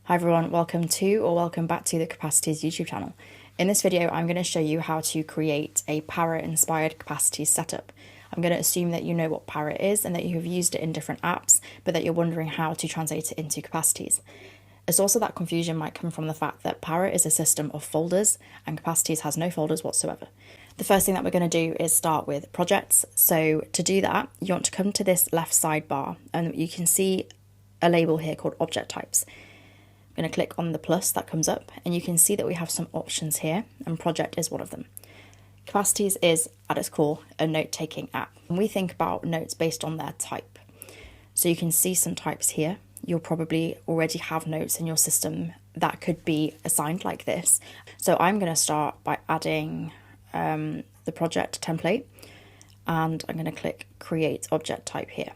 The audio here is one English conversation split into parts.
Hi everyone, welcome back to the Capacities YouTube channel. In this video, I'm going to show you how to create a Parrot-inspired Capacities setup. I'm going to assume that you know what Parrot is and that you have used it in different apps, but that you're wondering how to translate it into Capacities. A source of that confusion might come from the fact that Parrot is a system of folders and Capacities has no folders whatsoever. The first thing that we're going to do is start with projects. So to do that, you want to come to this left sidebar and you can see a label here called object types. I'm going to click on the plus that comes up and you can see that we have some options here and project is one of them. Capacities is, at its core, a note-taking app. And we think about notes based on their type. So you can see some types here. You'll probably already have notes in your system that could be assigned like this. So I'm going to start by adding the project template and I'm going to click create object type here.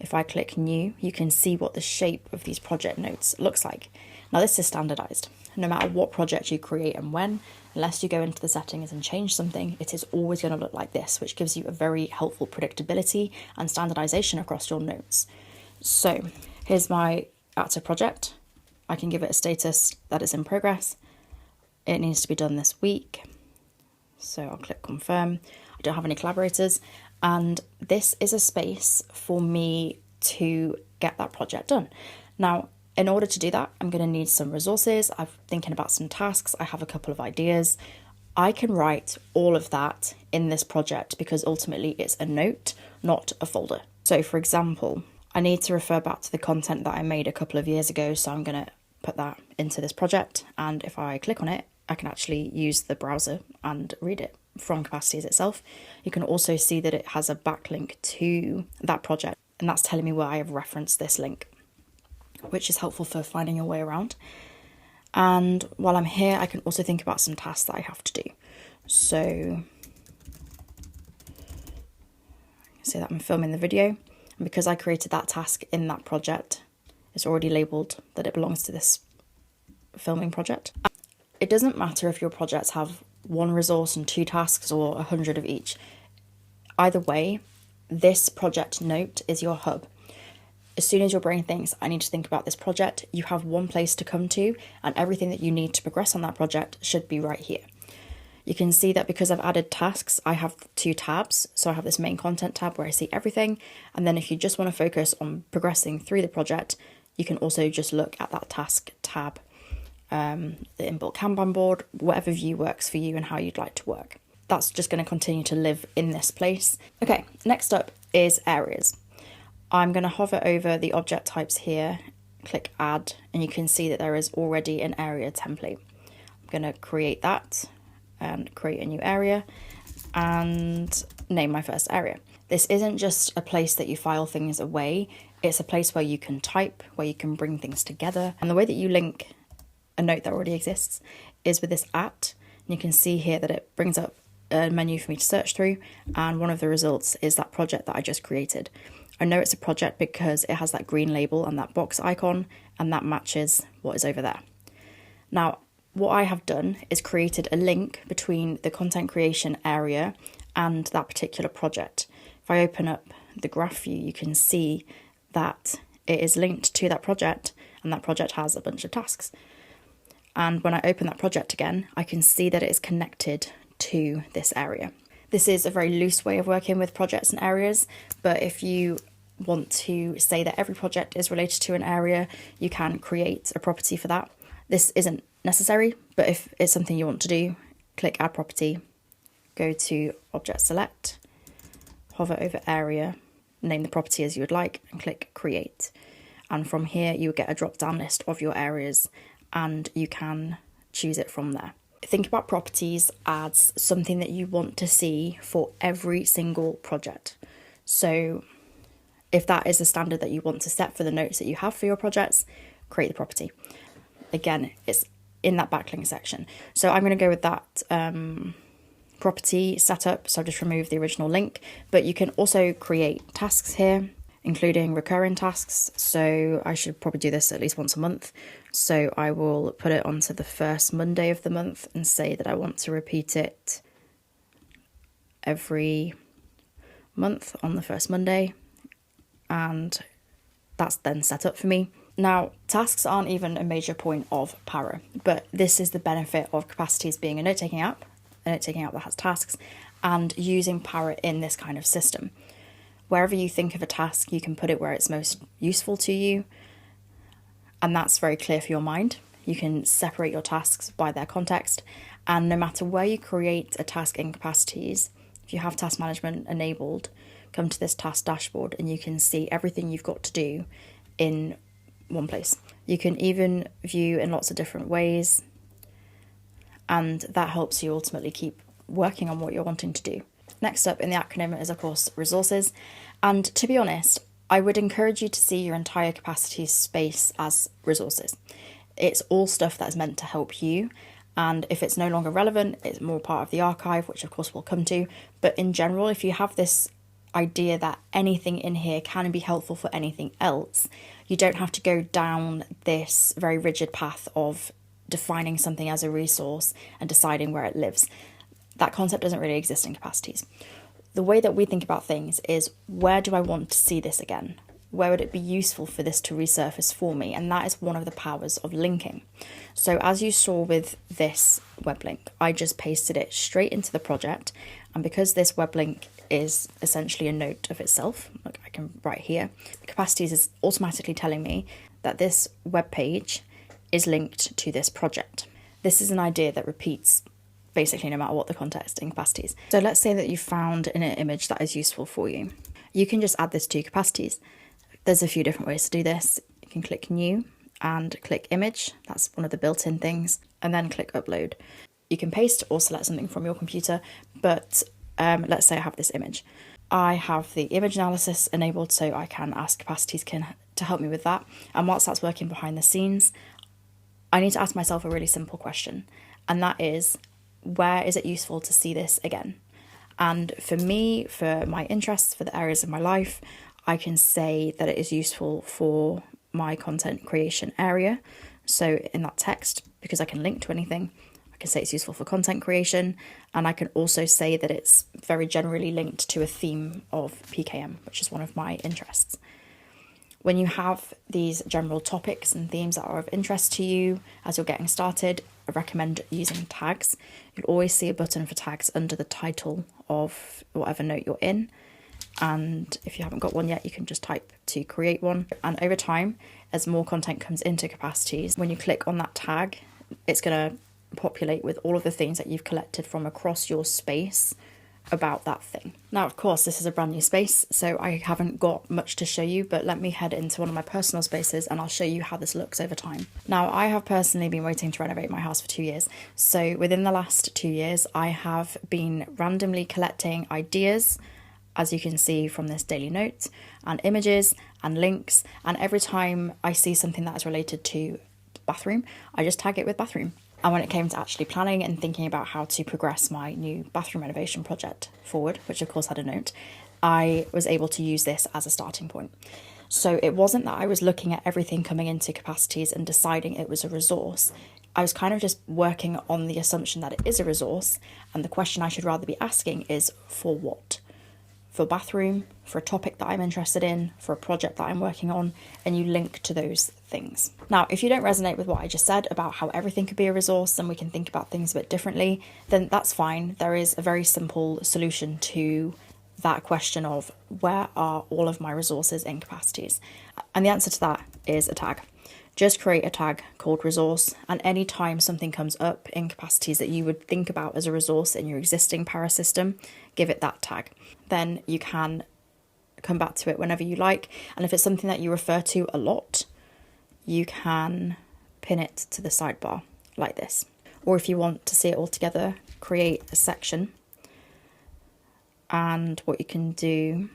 If I click new, you can see what the shape of these project notes looks like. Now this is standardized. No matter what project you create and when, unless you go into the settings and change something, it is always going to look like this, which gives you a very helpful predictability and standardization across your notes. So here's my active project. I can give it a status that is in progress. It needs to be done this week. So I'll click confirm. I don't have any collaborators. And this is a space for me to get that project done. Now, in order to do that, I'm going to need some resources. I'm thinking about some tasks. I have a couple of ideas. I can write all of that in this project because ultimately it's a note, not a folder. So for example, I need to refer back to the content that I made a couple of years ago. So I'm going to put that into this project. And if I click on it, I can actually use the browser and read it from Capacities itself. You can also see that it has a backlink to that project, and that's telling me where I have referenced this link, which is helpful for finding your way around. And while I'm here, I can also think about some tasks that I have to do. So say that I'm filming the video, and because I created that task in that project, it's already labeled that it belongs to this filming project. It doesn't matter if your projects have one resource and two tasks or 100 of each. Either way, this project note is your hub. As soon as your brain thinks, I need to think about this project, you have one place to come to and everything that you need to progress on that project should be right here. You can see that because I've added tasks, I have two tabs. So I have this main content tab where I see everything. And then if you just want to focus on progressing through the project, you can also just look at that task tab. The inbuilt Kanban board, whatever view works for you and how you'd like to work. That's just going to continue to live in this place. Okay, next up is areas. I'm going to hover over the object types here, click add, and you can see that there is already an area template. I'm going to create that and create a new area and name my first area. This isn't just a place that you file things away, it's a place where you can type, where you can bring things together. And the way that you link a note that already exists is with this at. And you can see here that it brings up a menu for me to search through, and one of the results is that project that I just created. I know it's a project because it has that green label and that box icon, and that matches what is over there. Now, what I have done is created a link between the content creation area and that particular project. If I open up the graph view, you can see that it is linked to that project, and that project has a bunch of tasks. And when I open that project again, I can see that it is connected to this area. This is a very loose way of working with projects and areas, but if you want to say that every project is related to an area, you can create a property for that. This isn't necessary, but if it's something you want to do, click add property, go to object select, hover over area, name the property as you would like, and click create. And from here, you will get a drop-down list of your areas and you can choose it from there. Think about properties as something that you want to see for every single project. So if that is a standard that you want to set for the notes that you have for your projects, create the property. Again, it's in that backlink section. So I'm going to go with that property setup. So I'll just remove the original link, but you can also create tasks here, including recurring tasks. So I should probably do this at least once a month. So I will put it onto the first Monday of the month and say that I want to repeat it every month on the first Monday. And that's then set up for me. Now, tasks aren't even a major point of Para, but this is the benefit of Capacities being a note-taking app that has tasks, and using Para in this kind of system. Wherever you think of a task, you can put it where it's most useful to you, and that's very clear for your mind. You can separate your tasks by their context, and no matter where you create a task in Capacities, if you have task management enabled, come to this task dashboard and you can see everything you've got to do in one place. You can even view in lots of different ways, and that helps you ultimately keep working on what you're wanting to do. Next up in the acronym is, of course, resources. And to be honest, I would encourage you to see your entire Capacities space as resources. It's all stuff that is meant to help you. And if it's no longer relevant, it's more part of the archive, which of course we'll come to. But in general, if you have this idea that anything in here can be helpful for anything else, you don't have to go down this very rigid path of defining something as a resource and deciding where it lives. That concept doesn't really exist in Capacities. The way that we think about things is, where do I want to see this again? Where would it be useful for this to resurface for me? And that is one of the powers of linking. So as you saw with this web link, I just pasted it straight into the project. And because this web link is essentially a note of itself, like I can write here, Capacities is automatically telling me that this web page is linked to this project. This is an idea that repeats basically no matter what the context in Capacities. So let's say that you found an image that is useful for you. You can just add this to Capacities. There's a few different ways to do this. You can click new and click image. That's one of the built-in things. And then click upload. You can paste or select something from your computer, but let's say I have this image. I have the image analysis enabled, so I can ask Capacities to help me with that. And whilst that's working behind the scenes, I need to ask myself a really simple question. And that is, where is it useful to see this again? And for me, for my interests, for the areas of my life, I can say that it is useful for my content creation area. So in that text, because I can link to anything, I can say it's useful for content creation. And I can also say that it's very generally linked to a theme of PKM, which is one of my interests. When you have these general topics and themes that are of interest to you as you're getting started, I recommend using tags. You'll always see a button for tags under the title of whatever note you're in. And if you haven't got one yet, you can just type to create one. And over time, as more content comes into Capacities, when you click on that tag, it's going to populate with all of the things that you've collected from across your space about that thing. Now, of course, this is a brand new space, so I haven't got much to show you, but let me head into one of my personal spaces and I'll show you how this looks over time. Now, I have personally been waiting to renovate my house for 2 years. So within the last 2 years, I have been randomly collecting ideas, as you can see from this daily note, and images and links. And every time I see something that is related to bathroom, I just tag it with bathroom. And when it came to actually planning and thinking about how to progress my new bathroom renovation project forward, which of course had a note, I was able to use this as a starting point. So it wasn't that I was looking at everything coming into Capacities and deciding it was a resource. I was kind of just working on the assumption that it is a resource, and the question I should rather be asking is, for what? For bathroom, for a topic that I'm interested in, for a project that I'm working on, and you link to those things. Now, if you don't resonate with what I just said about how everything could be a resource and we can think about things a bit differently, then that's fine. There is a very simple solution to that question of, where are all of my resources in Capacities? And the answer to that is a tag. Just create a tag called resource, and any time something comes up in Capacities that you would think about as a resource in your existing Para system, give it that tag. Then you can come back to it whenever you like, and if it's something that you refer to a lot, you can pin it to the sidebar like this. Or if you want to see it all together, create a section, and what you can do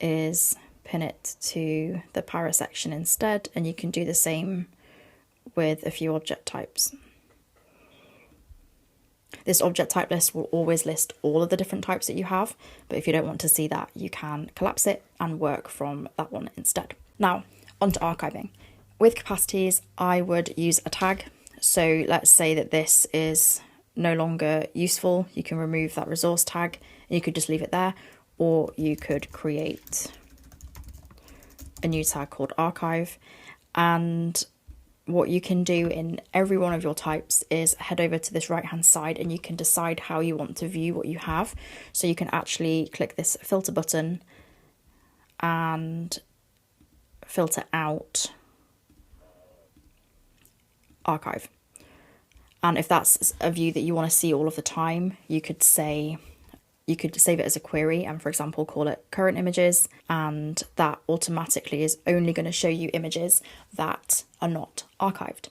is pin it to the Para section instead, and you can do the same with a few object types. This object type list will always list all of the different types that you have, but if you don't want to see that, you can collapse it and work from that one instead. Now, onto archiving. With Capacities, I would use a tag. So let's say that this is no longer useful. You can remove that resource tag and you could just leave it there, or you could create a new tag called archive. And what you can do in every one of your types is head over to this right hand side and you can decide how you want to view what you have. So you can actually click this filter button and filter out archive. And if that's a view that you want to see all of the time, you could save it as a query and, for example, call it current images, and that automatically is only going to show you images that are not archived.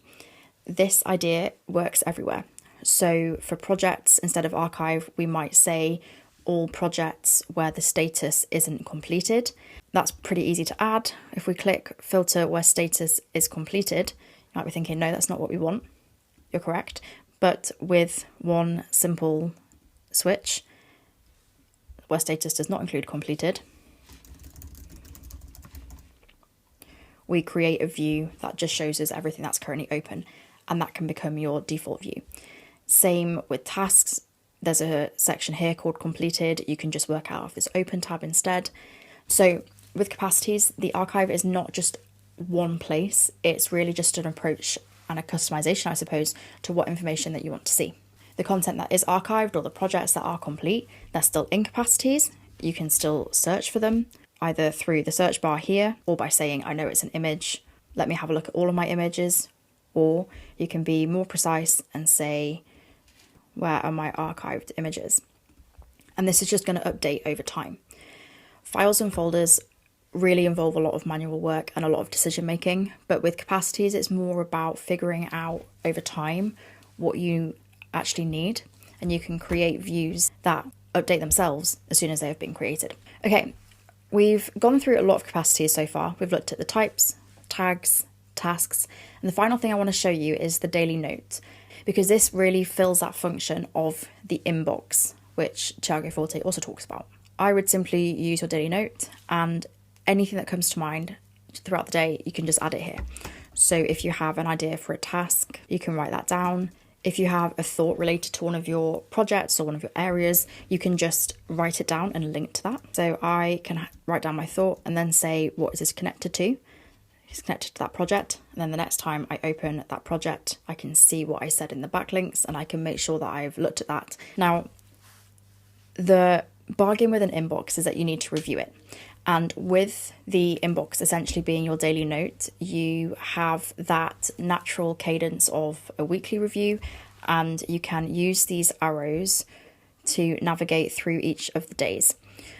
This idea works everywhere. So for projects, instead of archive, we might say all projects where the status isn't completed. That's pretty easy to add. If we click filter where status is completed, you might be thinking, no, that's not what we want. You're correct. But with one simple switch, where status does not include completed, we create a view that just shows us everything that's currently open, and that can become your default view. Same with tasks. There's a section here called completed. You can just work out of this open tab instead. So with capacities, the archive is not just one place. It's really just an approach and a customization, I suppose, to what information that you want to see. The content that is archived, or the projects that are complete, they're still in capacities. You can still search for them either through the search bar here or by saying, I know it's an image, let me have a look at all of my images. Or you can be more precise and say, where are my archived images? And this is just going to update over time. Files and folders really involve a lot of manual work and a lot of decision making, but with capacities, it's more about figuring out over time what you actually need, and you can create views that update themselves as soon as they have been created. Okay, we've gone through a lot of capacities so far. We've looked at the types, tags, tasks, and the final thing I want to show you is the daily note, because this really fills that function of the inbox, which Tiago Forte also talks about. I would simply use your daily note, and anything that comes to mind throughout the day, you can just add it here. So if you have an idea for a task, you can write that down. If you have a thought related to one of your projects or one of your areas, you can just write it down and link to that. So I can write down my thought and then say, what is this connected to? It's connected to that project. And then the next time I open that project, I can see what I said in the backlinks and I can make sure that I've looked at that. Now, the bargain with an inbox is that you need to review it. And with the inbox essentially being your daily note, you have that natural cadence of a weekly review, and you can use these arrows to navigate through each of the days.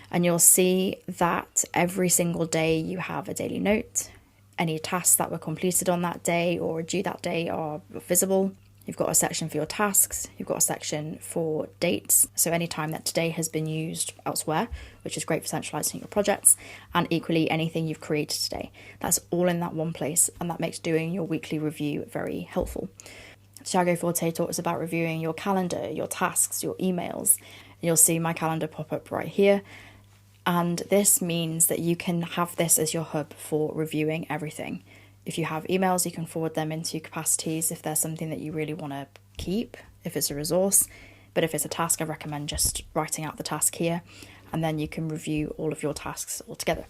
And you'll see that every single day you have a daily note. Any tasks that were completed on that day or due that day are visible. You've got a section for your tasks, you've got a section for dates, so any time that today has been used elsewhere, which is great for centralising your projects, and equally anything you've created today. That's all in that one place, and that makes doing your weekly review very helpful. Tiago Forte talks about reviewing your calendar, your tasks, your emails. You'll see my calendar pop up right here, and this means that you can have this as your hub for reviewing everything. If you have emails, you can forward them into capacities if there's something that you really want to keep, if it's a resource. But if it's a task, I recommend just writing out the task here, and then you can review all of your tasks all together.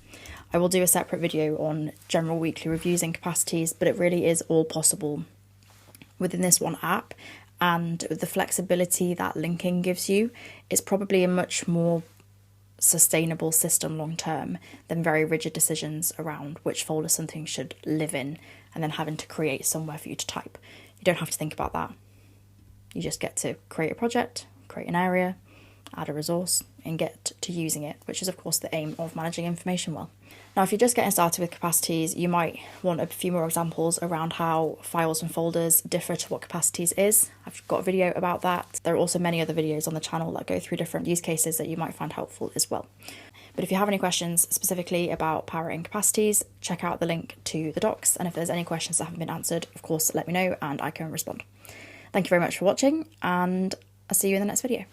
I will do a separate video on general weekly reviews in capacities, but it really is all possible within this one app. And the flexibility that linking gives you, it's probably a much more sustainable system long term than very rigid decisions around which folder something should live in and then having to create somewhere for you to type. You don't have to think about that. You just get to create a project, create an area, add a resource, and get to using it, which is of course the aim of managing information well. Now, if you're just getting started with capacities, you might want a few more examples around how files and folders differ to what capacities is. I've got a video about that. There are also many other videos on the channel that go through different use cases that you might find helpful as well. But if you have any questions specifically about powering capacities, check out the link to the docs. And if there's any questions that haven't been answered, of course, let me know and I can respond. Thank you very much for watching, and I'll see you in the next video.